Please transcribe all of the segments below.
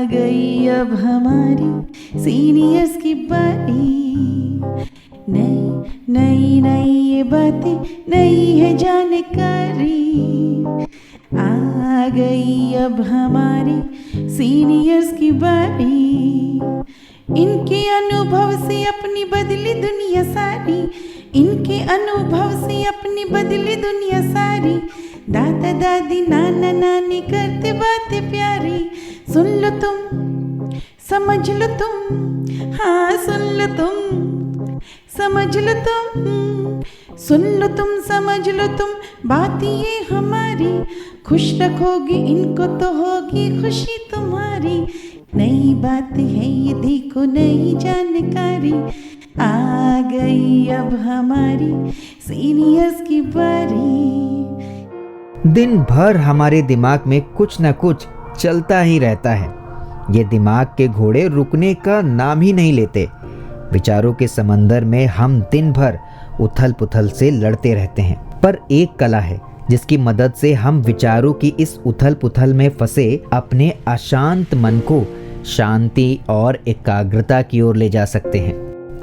गई अब हमारी सीनियर्स की बारी। नई नई नई ये बातें, नई है जानकारी। आ गई अब हमारी सीनियर्स की बारी। इनके अनुभव से अपनी बदली दुनिया सारी। इनके अनुभव से अपनी बदली दुनिया सारी। दादा दादी नाना नानी करते बातें प्यारी। सुन लो तुम, समझ लो तुम, हाँ सुन लो तुम, समझ लो तुम। सुन लो तुम, समझ लो तुम, बात ये हमारी। खुश रखोगी इनको तो होगी खुशी तुम्हारी। नई बात है ये देखो, नई जानकारी। आ गई अब हमारी सीनियर्स की बारी। दिन भर हमारे दिमाग में कुछ न कुछ चलता ही रहता है। ये दिमाग के घोड़े रुकने का नाम ही नहीं लेते। विचारों के समंदर में हम दिन भर उथल पुथल से लड़ते रहते हैं। पर एक कला है जिसकी मदद से हम विचारों की इस उथल पुथल में फंसे अपने अशांत मन को शांति और एकाग्रता की ओर ले जा सकते हैं।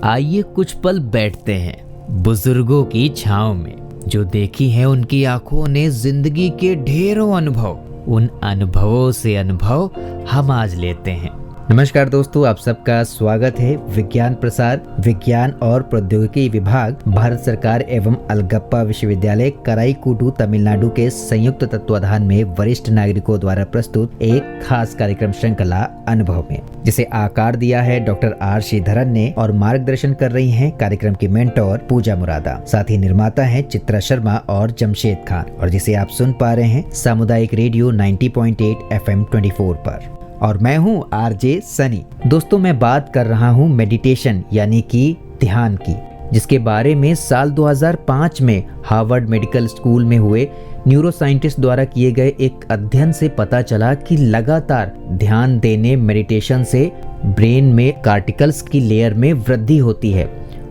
आइए कुछ पल बैठते हैं बुजुर्गों की छांव में। जो देखी है उनकी आंखों ने जिंदगी के ढेरों अनुभव, उन अनुभवों से अनुभव हम आज लेते हैं। नमस्कार दोस्तों, आप सबका स्वागत है। विज्ञान प्रसार, विज्ञान और प्रौद्योगिकी विभाग, भारत सरकार एवं अलगप्पा विश्वविद्यालय कराईकुडू तमिलनाडु के संयुक्त तत्वाधान में वरिष्ठ नागरिकों द्वारा प्रस्तुत एक खास कार्यक्रम श्रृंखला अनुभव में, जिसे आकार दिया है डॉक्टर आर श्रीधरन ने और मार्गदर्शन कर रही हैं कार्यक्रम की मेंटोर पूजा मुरादा। साथ ही निर्माता हैं चित्रा शर्मा और जमशेद खान, और जिसे आप सुन पा रहे हैं सामुदायिक रेडियो 90.8 FM 24 पर। और मैं हूँ आरजे सनी। दोस्तों, मैं बात कर रहा हूँ मेडिटेशन यानी कि ध्यान की, जिसके बारे में साल 2005 में हार्वर्ड मेडिकल स्कूल में हुए न्यूरोसाइंटिस्ट द्वारा किए गए एक अध्ययन से पता चला कि लगातार ध्यान देने मेडिटेशन से ब्रेन में कार्टिकल्स की लेयर में वृद्धि होती है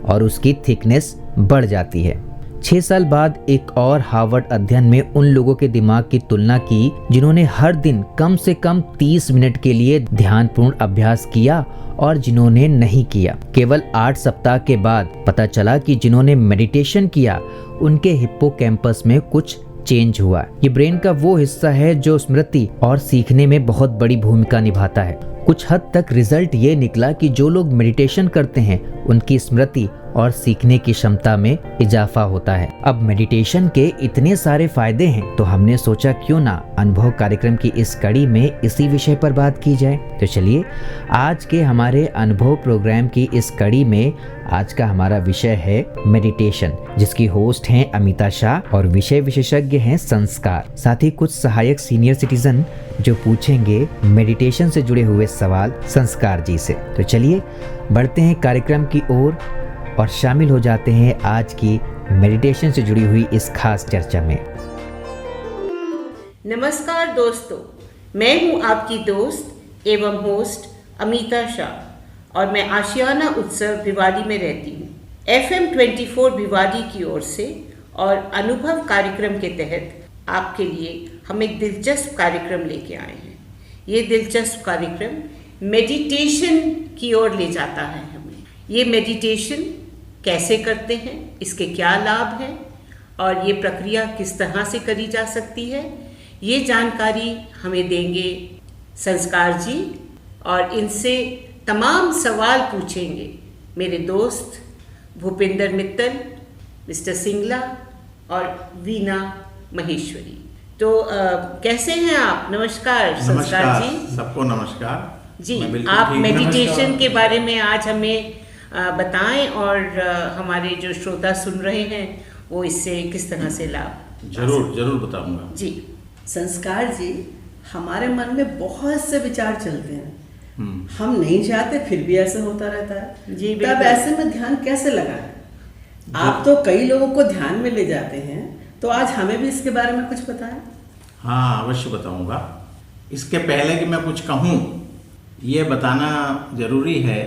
और उसकी थिकनेस बढ़ जाती है। 6 साल बाद एक और हार्वर्ड अध्ययन में उन लोगों के दिमाग की तुलना की जिन्होंने हर दिन कम से कम 30 मिनट के लिए ध्यानपूर्ण अभ्यास किया और जिन्होंने नहीं किया। केवल 8 सप्ताह के बाद पता चला कि जिन्होंने मेडिटेशन किया उनके हिप्पोकैम्पस में कुछ चेंज हुआ। ये ब्रेन का वो हिस्सा है जो स्मृति और सीखने में बहुत बड़ी भूमिका निभाता है। कुछ हद तक रिजल्ट ये निकला कि जो लोग मेडिटेशन करते हैं उनकी स्मृति और सीखने की क्षमता में इजाफा होता है। अब मेडिटेशन के इतने सारे फायदे हैं तो हमने सोचा क्यों ना अनुभव कार्यक्रम की इस कड़ी में इसी विषय पर बात की जाए। तो चलिए, आज के हमारे अनुभव प्रोग्राम की इस कड़ी में आज का हमारा विषय है मेडिटेशन, जिसकी होस्ट हैं अमिता शाह और विषय विशेषज्ञ हैं संस्कार। साथ ही कुछ सहायक सीनियर सिटीजन जो पूछेंगे मेडिटेशन से जुड़े हुए सवाल संस्कार जी से। तो चलिए बढ़ते हैं कार्यक्रम की ओर और शामिल हो जाते हैं आज की मेडिटेशन से जुड़ी हुई इस खास चर्चा में। नमस्कार दोस्तों, मैं हूं आपकी दोस्त एवं होस्ट अमिता शाह और मैं आशियाना उत्सव भिवाड़ी में रहती हूं। FM 24 भिवाड़ी की ओर से और अनुभव कार्यक्रम के तहत आपके लिए हम एक दिलचस्प कार्यक्रम लेके आए हैं। ये दिलचस्प कार्यक्रम मेडिटेशन की ओर ले जाता है हमें। ये मेडिटेशन कैसे करते हैं, इसके क्या लाभ हैं और ये प्रक्रिया किस तरह से करी जा सकती है, ये जानकारी हमें देंगे संस्कार जी, और इनसे तमाम सवाल पूछेंगे मेरे दोस्त भूपेंद्र मित्तल, मिस्टर सिंगला और वीना महेश्वरी। तो कैसे हैं आप? नमस्कार संस्कार जी। सबको नमस्कार जी। आप मेडिटेशन के बारे में आज हमें बताएं और हमारे जो श्रोता सुन रहे हैं वो इससे किस तरह से लाभ। जरूर बताऊंगा जी। संस्कार जी, हमारे मन में बहुत से विचार चलते हैं, हम नहीं चाहते फिर भी ऐसा होता रहता है जी। तब ऐसे में ध्यान कैसे लगाएं? आप तो कई लोगों को ध्यान में ले जाते हैं, तो आज हमें भी इसके बारे में कुछ बताएं। हाँ, अवश्य बताऊंगा। इसके पहले कि मैं कुछ कहूँ, ये बताना ज़रूरी है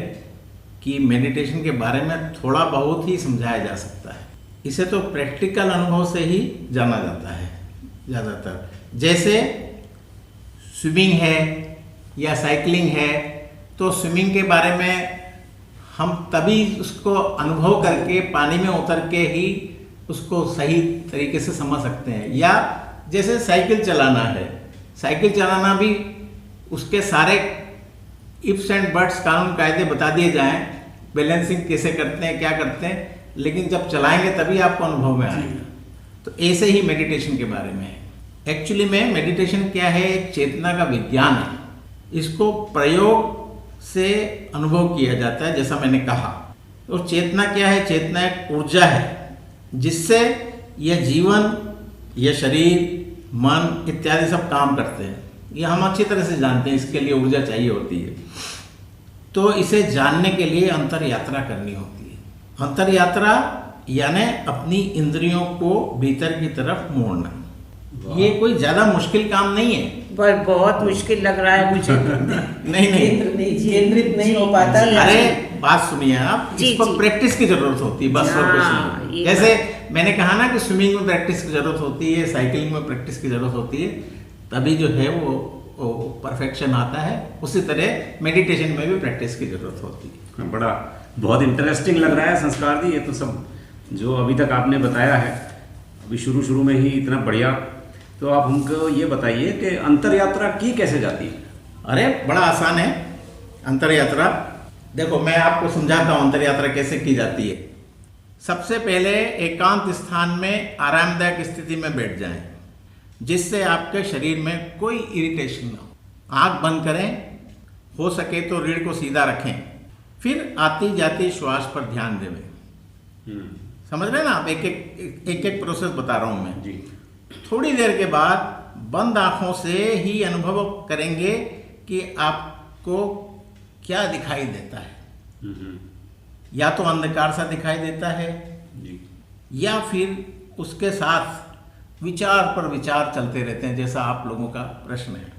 कि मेडिटेशन के बारे में थोड़ा बहुत ही समझाया जा सकता है। इसे तो प्रैक्टिकल अनुभव से ही जाना जाता है ज़्यादातर। जैसे स्विमिंग है, या साइकिलिंग है, तो स्विमिंग के बारे में हम तभी उसको अनुभव करके पानी में उतर के ही उसको सही तरीके से समझ सकते हैं। या जैसे साइकिल चलाना है, साइकिल चलाना भी उसके सारे इफ्स एंड बट्स कानून कायदे बता दिए जाएं, बैलेंसिंग कैसे करते हैं, क्या करते हैं, लेकिन जब चलाएंगे तभी आपको अनुभव में आएगा। तो ऐसे ही मेडिटेशन के बारे में है। एक्चुअली में मेडिटेशन क्या है, एक चेतना का विज्ञान है। इसको प्रयोग से अनुभव किया जाता है, जैसा मैंने कहा। और चेतना क्या है? चेतना एक ऊर्जा है जिससे यह जीवन, यह शरीर, मन इत्यादि सब काम करते हैं। ये हम अच्छी तरह से जानते हैं, इसके लिए ऊर्जा चाहिए होती है। तो इसे जानने के लिए अंतर यात्रा करनी होती है। अंतर यात्रा यानी अपनी इंद्रियों को भीतर की तरफ मोड़ना। ये कोई ज्यादा मुश्किल काम नहीं है, पर बहुत मुश्किल लग रहा है मुझे। नहीं केंद्रित नहीं हो पाता। अरे बात सुनिए आप, जी, इसको जी। प्रैक्टिस की जरूरत होती है, बस और कुछ नहीं। जैसे मैंने कहा ना कि स्विमिंग में प्रैक्टिस की जरूरत होती है, साइकिलिंग में प्रैक्टिस की जरूरत होती है, तभी जो है वो परफेक्शन आता है। उसी तरह मेडिटेशन में भी प्रैक्टिस की जरूरत होती है। बड़ा बहुत इंटरेस्टिंग लग रहा है संस्कार जी, ये तो सब जो अभी तक आपने बताया है, अभी शुरू में ही इतना बढ़िया। तो आप हमको ये बताइए कि अंतर यात्रा की कैसे जाती है? अरे बड़ा आसान है अंतर यात्रा। देखो मैं आपको समझाता हूँ अंतर यात्रा कैसे की जाती है। सबसे पहले एकांत स्थान में आरामदायक स्थिति में बैठ जाएं, जिससे आपके शरीर में कोई इरिटेशन ना हो। आंख बंद करें, हो सके तो रीढ़ को सीधा रखें, फिर आती जाती श्वास पर ध्यान दें। समझ रहे ना आप? एक प्रोसेस बता रहा हूं मैं जी। थोड़ी देर के बाद बंद आंखों से ही अनुभव करेंगे कि आपको क्या दिखाई देता है। या तो अंधकार सा दिखाई देता है जी। या फिर उसके साथ विचार पर विचार चलते रहते हैं, जैसा आप लोगों का प्रश्न है।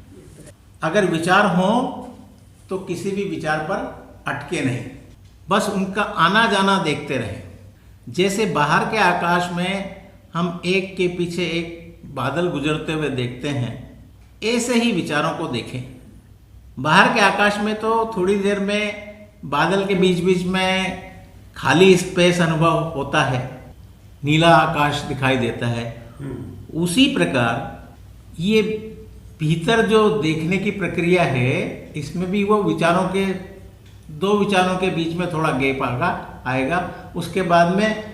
अगर विचार हो तो किसी भी विचार पर अटके नहीं, बस उनका आना जाना देखते रहें। जैसे बाहर के आकाश में हम एक के पीछे एक बादल गुजरते हुए देखते हैं, ऐसे ही विचारों को देखें। बाहर के आकाश में तो थोड़ी देर में बादल के बीच बीच में खाली स्पेस अनुभव होता है, नीला आकाश दिखाई देता है। उसी प्रकार ये भीतर जो देखने की प्रक्रिया है, इसमें भी वो दो विचारों के बीच में थोड़ा गैप आएगा, उसके बाद में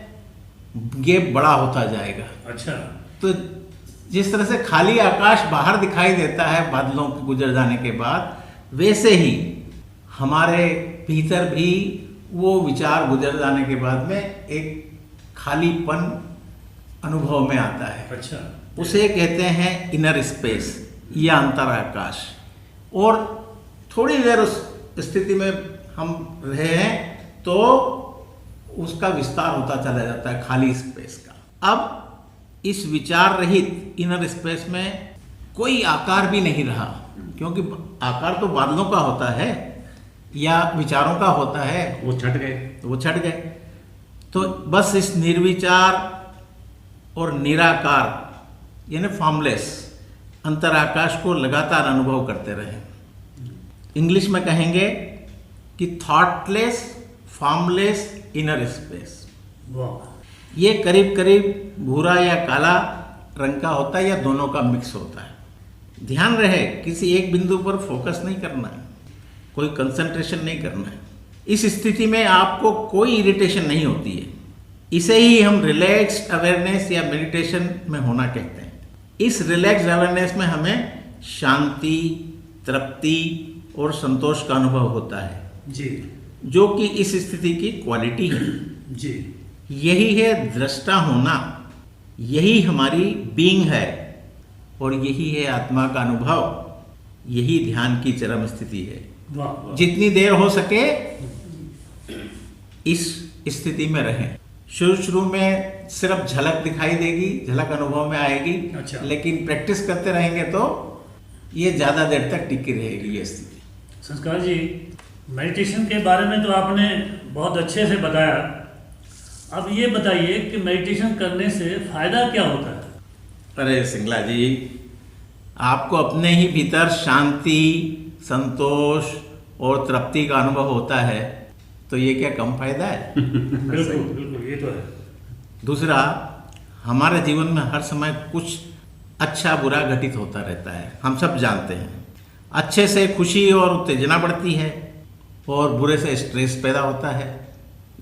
गैप बड़ा होता जाएगा। अच्छा। तो जिस तरह से खाली आकाश बाहर दिखाई देता है बादलों के गुजर जाने के बाद, वैसे ही हमारे भीतर भी वो विचार गुजर जाने के बाद में एक खालीपन अनुभव में आता है। अच्छा। उसे कहते हैं इनर स्पेस या अंतराकाश। और थोड़ी देर उस स्थिति में हम रहे हैं तो उसका विस्तार होता चला जाता है खाली स्पेस का। अब इस विचार रहित इनर स्पेस में कोई आकार भी नहीं रहा, क्योंकि आकार तो बादलों का होता है या विचारों का होता है, वो छट गए। तो बस इस निर्विचार और निराकार यानी फॉर्मलेस अंतराकाश को लगातार अनुभव करते रहे। इंग्लिश में कहेंगे कि थॉटलेस फॉर्मलेस इनर स्पेस। ये करीब करीब भूरा या काला रंग का होता है या दोनों का मिक्स होता है। ध्यान रहे किसी एक बिंदु पर फोकस नहीं करना है, कोई कंसंट्रेशन नहीं करना है। इस स्थिति में आपको कोई इरिटेशन नहीं होती है। इसे ही हम रिलैक्स्ड अवेयरनेस या मेडिटेशन में होना कहते हैं। इस रिलैक्स्ड अवेयरनेस में हमें शांति, तृप्ति और संतोष का अनुभव होता है जी, जो कि इस स्थिति की क्वालिटी है जी। यही है दृष्टा होना, यही हमारी बीइंग है और यही है आत्मा का अनुभव। यही ध्यान की चरम स्थिति है। जितनी देर हो सके इस स्थिति में रहें। शुरू में सिर्फ झलक दिखाई देगी, झलक अनुभव में आएगी। अच्छा। लेकिन प्रैक्टिस करते रहेंगे तो ये ज़्यादा देर तक टिकी रहेगी ये स्थिति। संस्कार जी, मेडिटेशन के बारे में तो आपने बहुत अच्छे से बताया। अब ये बताइए कि मेडिटेशन करने से फायदा क्या होता है? अरे सिंगला जी, आपको अपने ही भीतर शांति, संतोष और तृप्ति का अनुभव होता है तो ये क्या कम फायदा है? बिल्कुल बिल्कुल, ये तो है। दूसरा, हमारे जीवन में हर समय कुछ अच्छा बुरा घटित होता रहता है, हम सब जानते हैं। अच्छे से खुशी और उत्तेजना बढ़ती है और बुरे से स्ट्रेस पैदा होता है,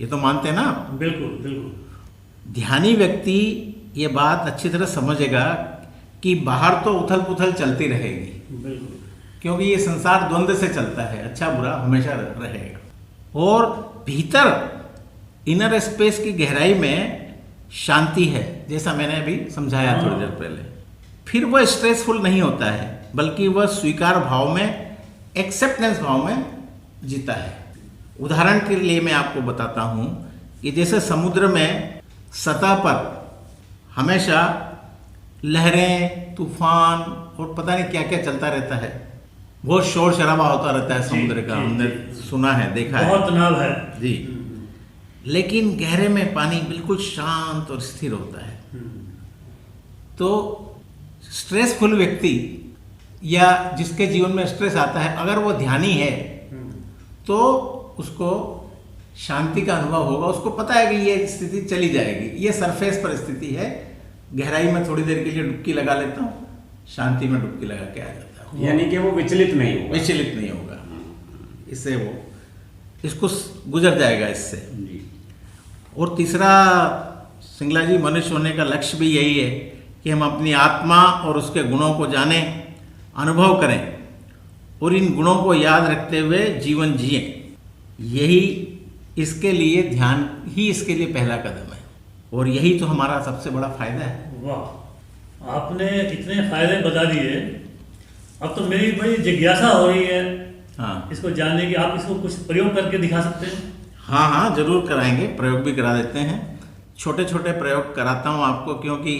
ये तो मानते हैं ना आप? बिल्कुल बिल्कुल। ध्यानी व्यक्ति ये बात अच्छी तरह समझेगा कि बाहर तो उथल पुथल चलती रहेगी, बिल्कुल, क्योंकि ये संसार द्वंद्व से चलता है, अच्छा बुरा हमेशा रहेगा। और भीतर इनर स्पेस की गहराई में शांति है, जैसा मैंने अभी समझाया थोड़ी देर पहले। फिर वह स्ट्रेसफुल नहीं होता है, बल्कि वह स्वीकार भाव में, एक्सेप्टेंस भाव में जीता है। उदाहरण के लिए मैं आपको बताता हूँ कि जैसे समुद्र में सतह पर हमेशा लहरें, तूफान और पता नहीं क्या क्या चलता रहता है, बहुत शोर शराबा होता रहता है समुद्र का, हमने सुना है, देखा है, बहुत तनाव है जी। लेकिन गहरे में पानी बिल्कुल शांत और स्थिर होता है। तो स्ट्रेसफुल व्यक्ति या जिसके जीवन में स्ट्रेस आता है, अगर वो ध्यानी है तो उसको शांति का अनुभव होगा, उसको पता है कि ये स्थिति चली जाएगी, ये सरफेस पर स्थिति है, गहराई में थोड़ी देर के लिए डुबकी लगा लेता हूँ, शांति में डुबकी लगा के आ जाता हूँ। यानी कि वो विचलित नहीं होगा। विचलित नहीं होगा, इससे वो इसको गुजर जाएगा इससे। जी। और तीसरा, सिंगला जी, मनुष्य होने का लक्ष्य भी यही है कि हम अपनी आत्मा और उसके गुणों को जानें, अनुभव करें और इन गुणों को याद रखते हुए जीवन जिएं। यही इसके लिए ध्यान ही इसके लिए पहला कदम है, और यही तो हमारा सबसे बड़ा फायदा है। वाह, आपने इतने फायदे बता दिए, अब तो मेरी बड़ी जिज्ञासा हो रही है हाँ, इसको जानने की। आप इसको कुछ प्रयोग करके दिखा सकते हैं? हाँ हाँ, जरूर कराएंगे, प्रयोग भी करा देते हैं। छोटे छोटे प्रयोग कराता हूँ आपको, क्योंकि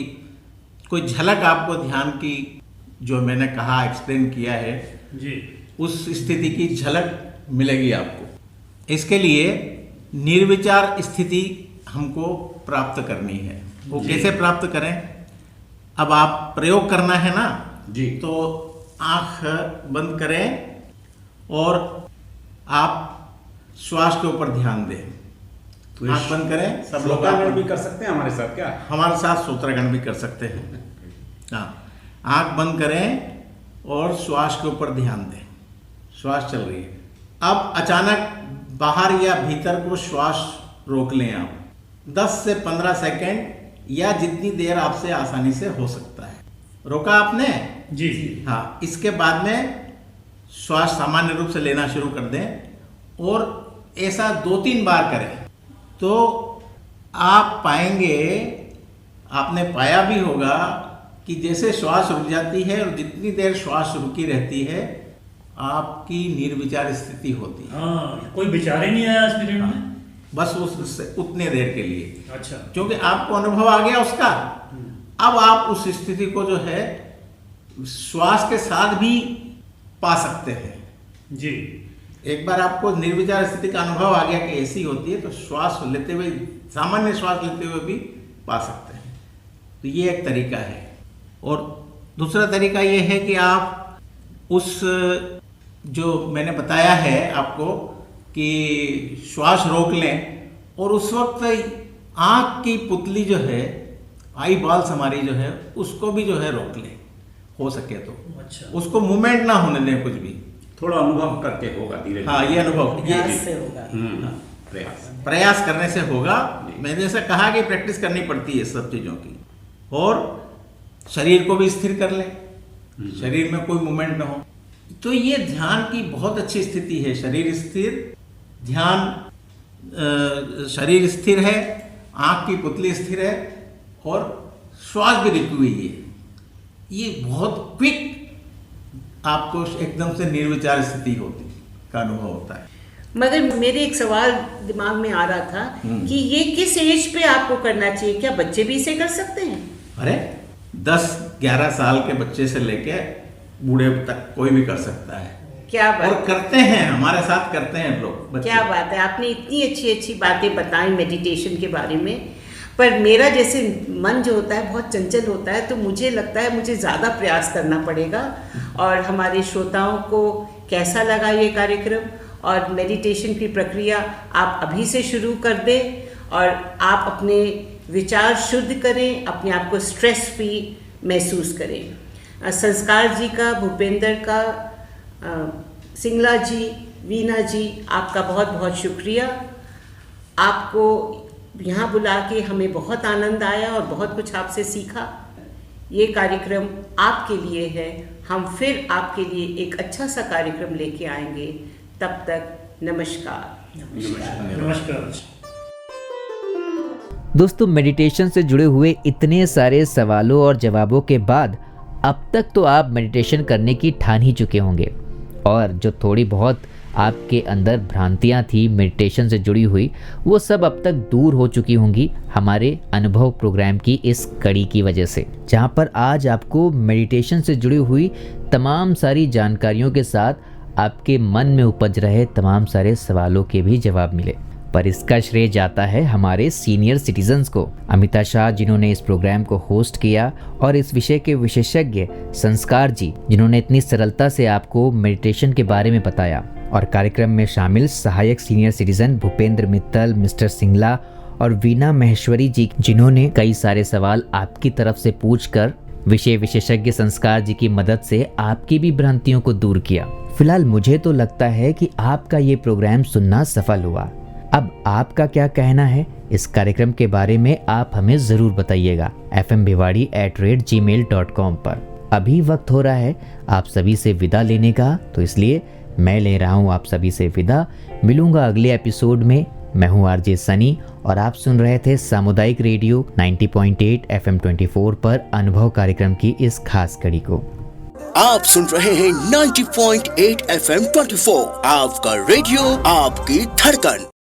कोई झलक आपको ध्यान की, जो मैंने कहा, एक्सप्लेन किया है जी, उस स्थिति की झलक मिलेगी आपको। इसके लिए निर्विचार स्थिति हमको प्राप्त करनी है। वो कैसे प्राप्त करें? अब आप प्रयोग करना है ना जी, तो आंख बंद करें और आप श्वास के ऊपर ध्यान दें। तो आंख बंद करें, सब लोग श्रोतागण भी कर सकते हैं हमारे साथ क्या? हमारे साथ श्रोतागण भी कर सकते हैं। हाँ, आंख बंद करें और श्वास के ऊपर ध्यान दें। श्वास चल रही है, अब अचानक बाहर या भीतर को श्वास रोक लें आप 10 से 15 सेकेंड, या जितनी देर आपसे आसानी से हो सकता है। रोका आपने? जी। हाँ, इसके बाद में श्वास सामान्य रूप से लेना शुरू कर दें और ऐसा 2-3 बार करें तो आप पाएंगे, आपने पाया भी होगा कि जैसे श्वास रुक जाती है और जितनी देर श्वास रुकी रहती है, आपकी निर्विचार स्थिति होती है। हाँ, कोई विचार ही नहीं आया इस पीरियड में। बस उतने देर के लिए, अच्छा, क्योंकि आपको अनुभव आ गया उसका। अब आप उस स्थिति को जो है श्वास के साथ भी पा सकते हैं। जी। एक बार आपको निर्विचार स्थिति का अनुभव आ गया कि ऐसी होती है, तो श्वास लेते हुए, सामान्य श्वास लेते हुए भी पा सकते हैं। तो ये एक तरीका है। और दूसरा तरीका ये है कि आप उस, जो मैंने बताया है आपको कि श्वास रोक लें, और उस वक्त आँख की पुतली जो है, आई बॉल्स हमारी जो है, उसको भी जो है रोक लें, हो सके तो। अच्छा, उसको मूवमेंट ना होने दें कुछ भी। थोड़ा अनुभव करके होगा धीरे धीरे। हाँ, ये अनुभव, ये प्रयास से होगा। प्रयास करने से होगा। मैंने जैसा कहा कि प्रैक्टिस करनी पड़ती है सब चीज़ों की। और शरीर को भी स्थिर कर लें, शरीर में कोई मूवमेंट ना हो। तो ये ध्यान की बहुत अच्छी स्थिति है। शरीर स्थिर, ध्यान, शरीर स्थिर है, आँख की पुतली स्थिर है और श्वास भी रुकी हुई है। ये बहुत क्विक आपको एकदम से निर्विचार स्थिति होती का अनुभव होता है। मगर मेरे एक सवाल दिमाग में आ रहा था कि ये किस एज पे आपको करना चाहिए? क्या बच्चे भी इसे कर सकते हैं? अरे 10-11 साल के बच्चे से लेके बूढ़े तक कोई भी कर सकता है। क्या और बात, करते हैं, हमारे साथ करते हैं लोग, बच्चे। क्या बात है, आपने इतनी अच्छी अच्छी बातें बताई मेडिटेशन के बारे में। पर मेरा जैसे मन जो होता है बहुत चंचल होता है, तो मुझे लगता है मुझे ज़्यादा प्रयास करना पड़ेगा और हमारे श्रोताओं को कैसा लगा ये कार्यक्रम, और मेडिटेशन की प्रक्रिया आप अभी से शुरू कर दें और आप अपने विचार शुद्ध करें, अपने आप को स्ट्रेस फ्री महसूस करें। संस्कार जी का, भूपेंद्र का, सिंगला जी, वीना जी, आपका बहुत बहुत शुक्रिया। आपको यहाँ बुला के हमें बहुत आनंद आया और बहुत कुछ आपसे सीखा। ये कार्यक्रम आपके लिए है। हम फिर आपके लिए एक अच्छा सा कार्यक्रम लेके आएंगे। तब तक नमस्कार। नमस्कार। दोस्तों, मेडिटेशन से जुड़े हुए इतने सारे सवालों और जवाबों के बाद अब तक तो आप मेडिटेशन करने की ठान ही चुके होंगे, और जो थोड़ी बहुत आपके अंदर भ्रांतियां थी मेडिटेशन से जुड़ी हुई, वो सब अब तक दूर हो चुकी होंगी हमारे अनुभव प्रोग्राम की इस कड़ी की वजह से, जहां पर आज आपको मेडिटेशन से जुड़ी हुई तमाम सारी जानकारियों के साथ आपके मन में उपज रहे तमाम सारे सवालों के भी जवाब मिले। पर इसका श्रेय जाता है हमारे सीनियर सिटीजन्स को, अमिता शाह जिन्होंने इस प्रोग्राम को होस्ट किया, और इस विषय के विशेषज्ञ संस्कार जी जिन्होंने इतनी सरलता से आपको मेडिटेशन के बारे में बताया, और कार्यक्रम में शामिल सहायक senior citizen Bhupendra Mittal, mister Singla और वीना महेश्वरी जी जिन्होंने कई सारे सवाल आपकी तरफ से पूछकर विषय विशेषज्ञ संस्कार जी की मदद से आपकी भी भ्रांतियों को दूर किया। फिलहाल मुझे तो लगता है कि आपका ये प्रोग्राम सुनना सफल हुआ। अब आपका क्या कहना है इस कार्यक्रम के बारे में आप हमें ज़रूर बताइएगा fmbhiwadi@gmail.com पर। अभी वक्त हो रहा है आप सभी से विदा लेने का, तो इसलिए मैं ले रहा हूँ आप सभी से विदा। मिलूंगा अगले एपिसोड में। मैं हूँ आरजे सनी और आप सुन रहे थे सामुदायिक रेडियो 90.8 FM 24 पर अनुभव कार्यक्रम की इस खास कड़ी को। आप सुन रहे हैं 90.8 FM 24, आपका रेडियो, आपकी धड़कन।